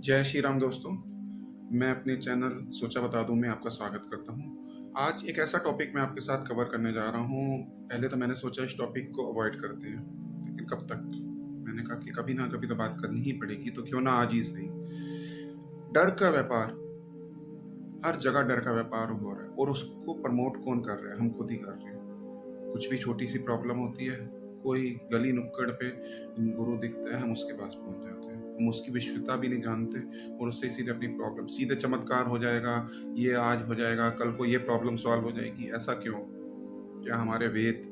जय श्री राम दोस्तों। मैं अपने चैनल सोचा बता दूं में आपका स्वागत करता हूं। आज एक ऐसा टॉपिक मैं आपके साथ कवर करने जा रहा हूं। पहले तो मैंने सोचा इस टॉपिक को अवॉइड करते हैं, लेकिन कब तक। मैंने कहा कि कभी ना कभी तो बात करनी ही पड़ेगी, तो क्यों ना आज ही सही। डर का व्यापार, हर जगह डर का व्यापार हो रहा है और उसको प्रमोट कौन कर रहा है? हम खुद ही कर रहे हैं। कुछ भी छोटी सी प्रॉब्लम होती है, कोई गली नुक्कड़ पे गुरु दिखता है, हम उसके पास पहुंच जाते हैं। हम उसकी विश्वता भी नहीं जानते और उससे सीधे अपनी प्रॉब्लम, सीधे चमत्कार हो जाएगा, ये आज हो जाएगा, कल को ये प्रॉब्लम सॉल्व हो जाएगी। ऐसा क्यों? क्या हमारे वेद,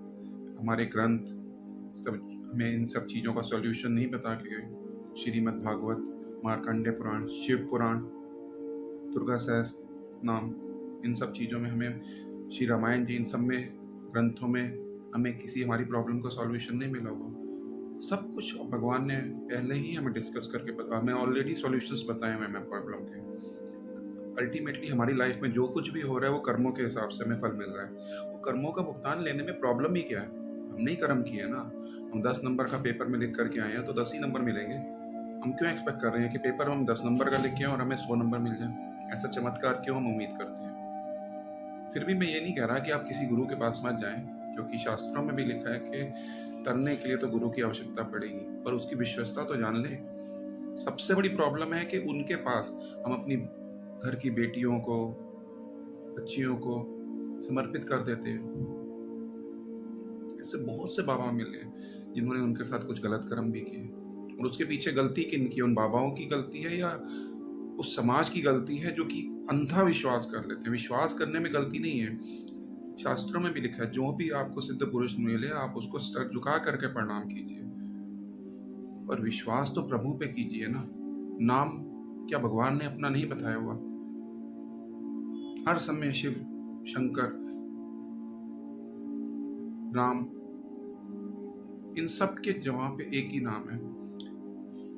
हमारे ग्रंथ सब हमें इन सब चीज़ों का सॉल्यूशन नहीं बता के गए? श्रीमद् भागवत, मार्कंडे पुराण, शिव पुराण, दुर्गा सहस्त्र नाम, इन सब चीज़ों में हमें, श्री रामायण जी, इन सब में ग्रंथों में हमें किसी हमारी प्रॉब्लम का सॉल्यूशन नहीं मिला हुआ। सब कुछ भगवान ने पहले ही हमें डिस्कस करके हमें ऑलरेडी सॉल्यूशंस बताए हुए हैं प्रॉब्लम के। अल्टीमेटली हमारी लाइफ में जो कुछ भी हो रहा है वो कर्मों के हिसाब से हमें फल मिल रहा है। वो कर्मों का भुगतान लेने में प्रॉब्लम ही क्या है? हमने ही कर्म किए ना। हम 10 नंबर का पेपर में लिख करके आए हैं तो 10 ही नंबर मिलेंगे। हम क्यों एक्सपेक्ट कर रहे हैं कि पेपर हम 10 नंबर का लिख के और हमें 100 नंबर मिल जाए? ऐसा चमत्कार क्यों हम उम्मीद करते हैं? फिर भी मैं ये नहीं कह रहा कि आप किसी गुरु के पास मत जाएं, क्योंकि शास्त्रों में भी लिखा है कि तरने के लिए तो गुरु की आवश्यकता पड़ेगी, पर उसकी विश्वसता तो जान लें। सबसे बड़ी प्रॉब्लम है कि उनके पास हम अपनी घर की बेटियों को, बच्चियों को समर्पित कर देते हैं। ऐसे बहुत से बाबा मिले हैं जिन्होंने उनके साथ कुछ गलत कर्म भी किए, और उसके पीछे गलती किन की? उन बाबाओं की गलती है या उस समाज की गलती है जो कि अंधा विश्वास कर लेते हैं? विश्वास करने में गलती नहीं है। शास्त्रों में भी लिखा है, जो भी आपको सिद्ध पुरुष मिले आप उसको सर झुका करके प्रणाम कीजिए, पर विश्वास तो प्रभु पे कीजिए ना। नाम क्या भगवान ने अपना नहीं बताया हुआ? हर समय शिव, शंकर, राम, इन सब के जवाब पे एक ही नाम है।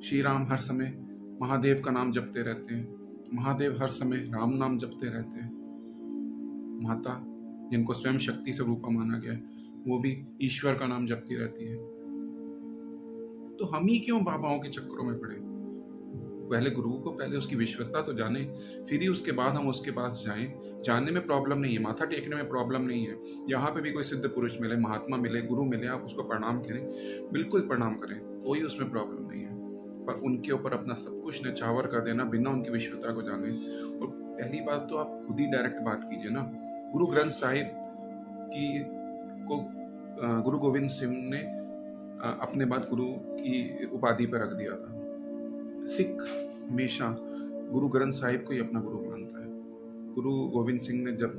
श्री राम हर समय महादेव का नाम जपते रहते हैं, महादेव हर समय राम नाम जपते रहते हैं। माता, जिनको स्वयं शक्ति से रूपा माना गया है, वो भी ईश्वर का नाम जपती रहती है। तो हम ही क्यों बाबाओं के चक्करों में पड़े? पहले गुरु को, पहले उसकी विश्वसता तो जाने, फिर ही उसके बाद हम उसके पास जाएं। जानने में प्रॉब्लम नहीं है, माथा टेकने में प्रॉब्लम नहीं है। यहाँ पे भी कोई सिद्ध पुरुष मिले, महात्मा मिले, गुरु मिले, आप उसको प्रणाम करें, बिल्कुल प्रणाम करें, कोई उसमें प्रॉब्लम नहीं है। पर उनके ऊपर अपना सब कुछ न्यौछावर कर देना बिना उनकी विश्वता को जाने, और पहली बात तो आप खुद ही डायरेक्ट बात कीजिए ना। गुरु ग्रंथ साहिब की को गुरु गोविंद सिंह ने अपने बाद गुरु की उपाधि पर रख दिया था। सिख हमेशा गुरु ग्रंथ साहिब को ही अपना गुरु मानता है। गुरु गोविंद सिंह ने जब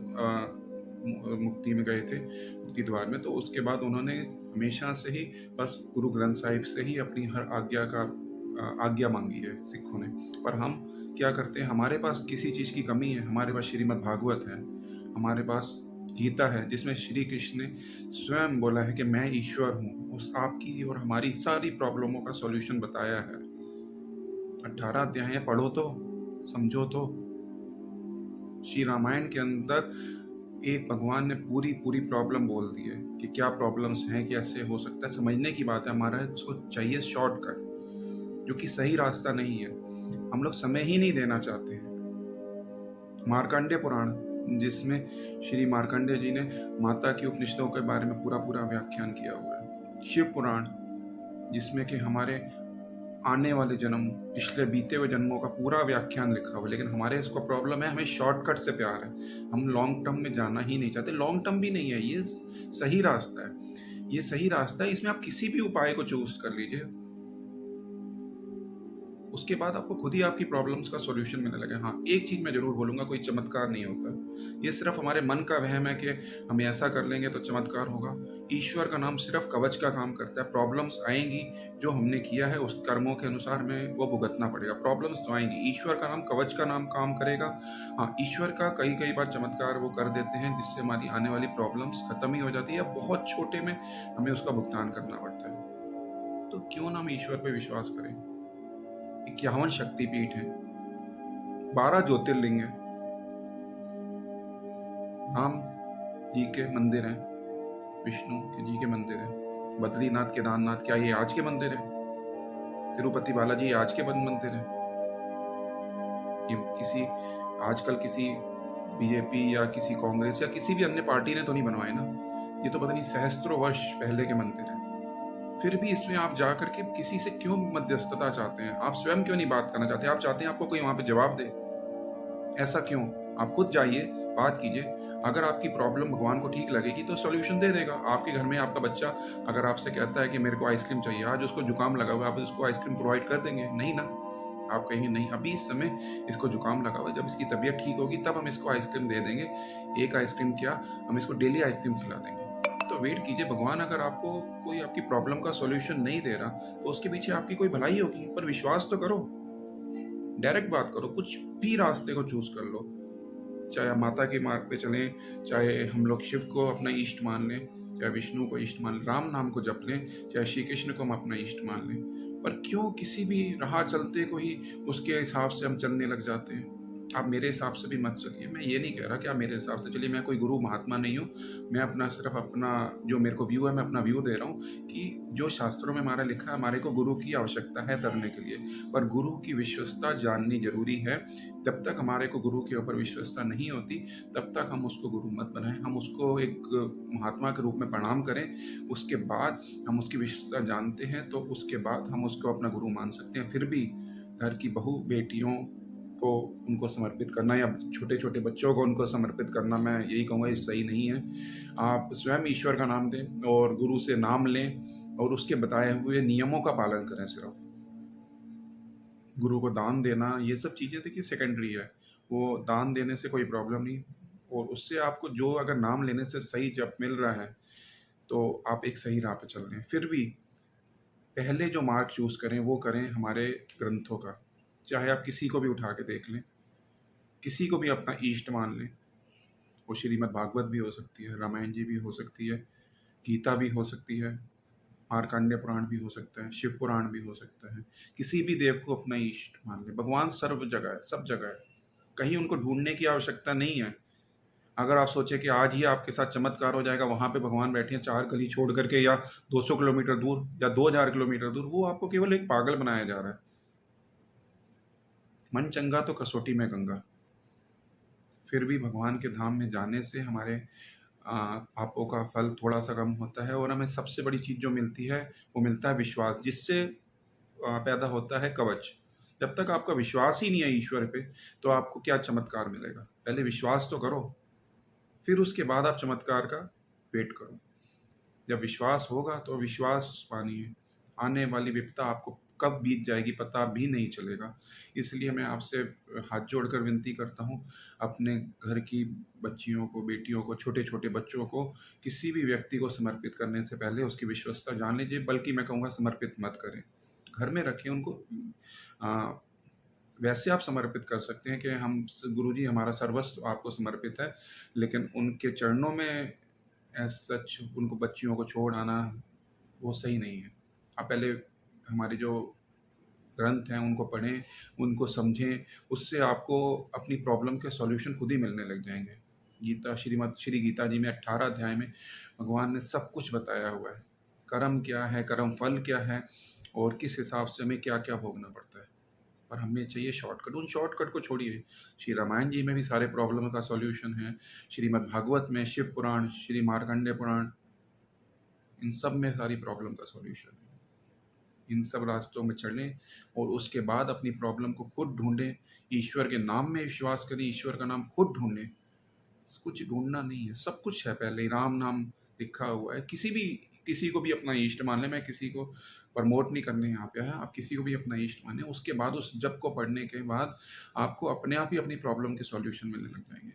मुक्ति में गए थे, मुक्ति द्वार में, तो उसके बाद उन्होंने हमेशा से ही बस गुरु ग्रंथ साहिब से ही अपनी हर आज्ञा मांगी है सिखों ने। पर हम क्या करते हैं? हमारे पास किसी चीज़ की कमी है? हमारे पास श्रीमद् भागवत है, हमारे पास गीता है, जिसमें श्री कृष्ण ने स्वयं बोला है कि मैं ईश्वर हूँ, उस आपकी और हमारी सारी प्रॉब्लमों का सॉल्यूशन बताया है। 18 अध्याय पढ़ो तो, समझो तो। श्री रामायण के अंदर एक भगवान ने पूरी पूरी प्रॉब्लम बोल दी है कि क्या प्रॉब्लम्स हैं, कैसे हो सकता है। समझने की बात है, हमारा इसको चाहिए शॉर्टकट, जो कि सही रास्ता नहीं है। हम लोग समय ही नहीं देना चाहते हैं। मार्कंडे पुराण, जिसमें श्री मार्कंडे जी ने माता की उपनिषदों के बारे में पूरा पूरा व्याख्यान किया हुआ है। शिव पुराण, जिसमें कि हमारे आने वाले जन्म, पिछले बीते हुए जन्मों का पूरा व्याख्यान लिखा हुआ है। लेकिन हमारे इसको प्रॉब्लम है, हमें शॉर्टकट से प्यार है। हम लॉन्ग टर्म में जाना ही नहीं चाहते। लॉन्ग टर्म भी नहीं है, ये सही रास्ता है। ये सही रास्ता है, इसमें आप किसी भी उपाय को चूज कर लीजिए, उसके बाद आपको खुद ही आपकी प्रॉब्लम्स का सॉल्यूशन मिलने लगे। हाँ, एक चीज़ मैं ज़रूर बोलूँगा, कोई चमत्कार नहीं होता। ये सिर्फ हमारे मन का वहम है कि हम ऐसा कर लेंगे तो चमत्कार होगा। ईश्वर का नाम सिर्फ कवच का काम करता है। प्रॉब्लम्स आएंगी, जो हमने किया है उस कर्मों के अनुसार में वो भुगतना पड़ेगा। प्रॉब्लम्स तो आएंगी, ईश्वर का नाम कवच का नाम काम करेगा। हाँ, ईश्वर का कई कई बार चमत्कार वो कर देते हैं जिससे हमारी आने वाली प्रॉब्लम्स खत्म ही हो जाती है, या बहुत छोटे में हमें उसका भुगतान करना पड़ता है। तो क्यों ना हम ईश्वर पर विश्वास करें। 51 शक्तिपीठ है, 12 ज्योतिर्लिंग है, राम जी के मंदिर हैं, विष्णु के जी के मंदिर हैं, बद्रीनाथ, केदारनाथ, क्या ये आज के मंदिर है? तिरुपति बालाजी आज के बंद मंदिर है? ये किसी आजकल किसी बीजेपी या किसी कांग्रेस या किसी भी अन्य पार्टी ने तो नहीं बनवाए ना। ये तो पता नहीं सहस्त्रों वर्ष पहले के मंदिर हैं। फिर भी इसमें आप जा कर के किसी से क्यों मध्यस्थता चाहते हैं? आप स्वयं क्यों नहीं बात करना चाहते? आप चाहते हैं आपको कोई वहाँ पे जवाब दे। ऐसा क्यों? आप खुद जाइए, बात कीजिए। अगर आपकी प्रॉब्लम भगवान को ठीक लगेगी तो सॉल्यूशन दे देगा। आपके घर में आपका बच्चा अगर आपसे कहता है कि मेरे को आइसक्रीम चाहिए, आज उसको जुकाम लगा हुआ है, आप उसको आइसक्रीम प्रोवाइड कर देंगे? नहीं ना। आप कहेंगे नहीं, अभी इस समय इसको जुकाम लगा हुआ है, जब इसकी तबीयत ठीक होगी तब हम इसको आइसक्रीम दे देंगे। एक आइसक्रीम क्या, हम इसको डेली आइसक्रीम खिला देंगे। तो वेट कीजिए, भगवान अगर आपको कोई आपकी प्रॉब्लम का सॉल्यूशन नहीं दे रहा तो उसके पीछे आपकी कोई भलाई होगी, पर विश्वास तो करो। डायरेक्ट बात करो, कुछ भी रास्ते को चूज कर लो। चाहे आप माता के मार्ग पे चलें, चाहे हम लोग शिव को अपना इष्ट मान लें, चाहे विष्णु को इष्ट मान लें, राम नाम को जप लें, चाहे श्री कृष्ण को हम अपना इष्ट मान लें, पर क्यों किसी भी राह चलते को ही उसके हिसाब से हम चलने लग जाते हैं? आप मेरे हिसाब से भी मत चलिए। मैं ये नहीं कह रहा कि आप मेरे हिसाब से चलिए, मैं कोई गुरु महात्मा नहीं हूँ। मैं अपना सिर्फ अपना जो मेरे को व्यू है, मैं अपना व्यू दे रहा हूँ कि जो शास्त्रों में हमारा लिखा है, हमारे को गुरु की आवश्यकता है तरने के लिए, पर गुरु की विश्वसता जाननी जरूरी है। जब तक हमारे को गुरु के ऊपर विश्वसता नहीं होती, तब तक हम उसको गुरु मत बनाएं। हम उसको एक महात्मा के रूप में प्रणाम करें, उसके बाद हम उसकी विश्वसता जानते हैं तो उसके बाद हम उसको अपना गुरु मान सकते हैं। फिर भी घर की बहू बेटियों को उनको समर्पित करना या छोटे छोटे बच्चों को उनको समर्पित करना, मैं यही कहूँगा, ये सही नहीं है। आप स्वयं ईश्वर का नाम दें और गुरु से नाम लें और उसके बताए हुए नियमों का पालन करें। सिर्फ गुरु को दान देना, ये सब चीज़ें देखिए सेकेंडरी है। वो दान देने से कोई प्रॉब्लम नहीं, और उससे आपको जो अगर नाम लेने से सही जब मिल रहा है तो आप एक सही राह पे चल रहे हैं। फिर भी पहले जो मार्ग चूज करें वो करें हमारे ग्रंथों का। चाहे आप किसी को भी उठा के देख लें, किसी को भी अपना इष्ट मान लें। वो श्रीमद् भागवत भी हो सकती है, रामायण जी भी हो सकती है, गीता भी हो सकती है, मार्कंडेय पुराण भी हो सकता है, शिव पुराण भी हो सकता है। किसी भी देव को अपना इष्ट मान ले। भगवान सर्व जगह है, सब जगह है, कहीं उनको ढूंढने की आवश्यकता नहीं है। अगर आप सोचे कि आज ही आपके साथ चमत्कार हो जाएगा, वहां पे भगवान बैठे हैं 4 गली छोड़ करके या 200 किलोमीटर दूर या 2000 किलोमीटर दूर, वो आपको केवल एक पागल बनाया जा रहा है। मन चंगा तो कसौटी में गंगा। फिर भी भगवान के धाम में जाने से हमारे पापों का फल थोड़ा सा कम होता है, और हमें सबसे बड़ी चीज़ जो मिलती है वो मिलता है विश्वास, जिससे पैदा होता है कवच। जब तक आपका विश्वास ही नहीं है ईश्वर पे, तो आपको क्या चमत्कार मिलेगा? पहले विश्वास तो करो, फिर उसके बाद आप चमत्कार का वेट करो। जब विश्वास होगा तो विश्वास मानिए, आने वाली विपदा आपको कब बीत जाएगी पता भी नहीं चलेगा। इसलिए मैं आपसे हाथ जोड़कर विनती करता हूँ, अपने घर की बच्चियों को, बेटियों को, छोटे छोटे बच्चों को किसी भी व्यक्ति को समर्पित करने से पहले उसकी विश्वसता जान लीजिए, बल्कि मैं कहूँगा समर्पित मत करें। घर में रखें उनको। आ, वैसे आप समर्पित कर सकते हैं कि हम गुरुजी हमारा सर्वस्व आपको समर्पित है, लेकिन उनके चरणों में एज सच उनको बच्चियों को छोड़ आना वो सही नहीं है। आप पहले हमारे जो ग्रंथ हैं उनको पढ़ें, उनको समझें, उससे आपको अपनी प्रॉब्लम के सॉल्यूशन खुद ही मिलने लग जाएंगे। गीता श्रीमद् श्री गीता जी में 18 अध्याय में भगवान ने सब कुछ बताया हुआ है। कर्म क्या है, कर्म फल क्या है, और किस हिसाब से हमें क्या क्या भोगना पड़ता है। पर हमें चाहिए शॉर्टकट। उन शॉर्टकट को छोड़िए, श्री रामायण जी में भी सारे प्रॉब्लम का सॉल्यूशन है, श्रीमद् भागवत में, शिव पुराण, श्री मार्कंडेय पुराण, इन सब में सारी प्रॉब्लम का सॉल्यूशन है। इन सब रास्तों में चलें और उसके बाद अपनी प्रॉब्लम को खुद ढूंढें। ईश्वर के नाम में विश्वास करें, ईश्वर का नाम खुद ढूंढें। कुछ ढूंढना नहीं है, सब कुछ है पहले ही, राम नाम लिखा हुआ है। किसी को भी अपना इष्ट मान लें। मैं किसी को प्रमोट नहीं करने यहाँ पे आया, आप किसी को भी अपना इष्ट माने। उसके बाद उस जप को पढ़ने के बाद आपको अपने आप ही अपनी प्रॉब्लम के सॉल्यूशन मिलने लग जाएंगे।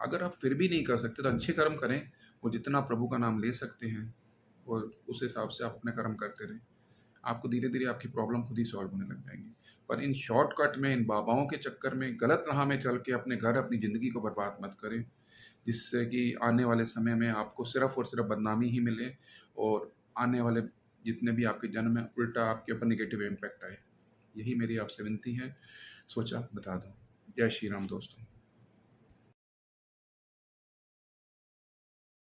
अगर आप फिर भी नहीं कर सकते तो अच्छे कर्म करें, वो जितना प्रभु का नाम ले सकते हैं और उस हिसाब से आप अपने कर्म करते रहें। आपको धीरे धीरे आपकी प्रॉब्लम खुद ही सॉल्व होने लग जाएंगी। पर इन शॉर्टकट में, इन बाबाओं के चक्कर में, गलत राह में चल के अपने घर, अपनी ज़िंदगी को बर्बाद मत करें, जिससे कि आने वाले समय में आपको सिर्फ और सिर्फ बदनामी ही मिले, और आने वाले जितने भी आपके जन्म हैं उल्टा आपके ऊपर निगेटिव इम्पैक्ट आए। यही मेरी आपसे विनती है, सोचा बता दूं। जय श्री राम दोस्तों।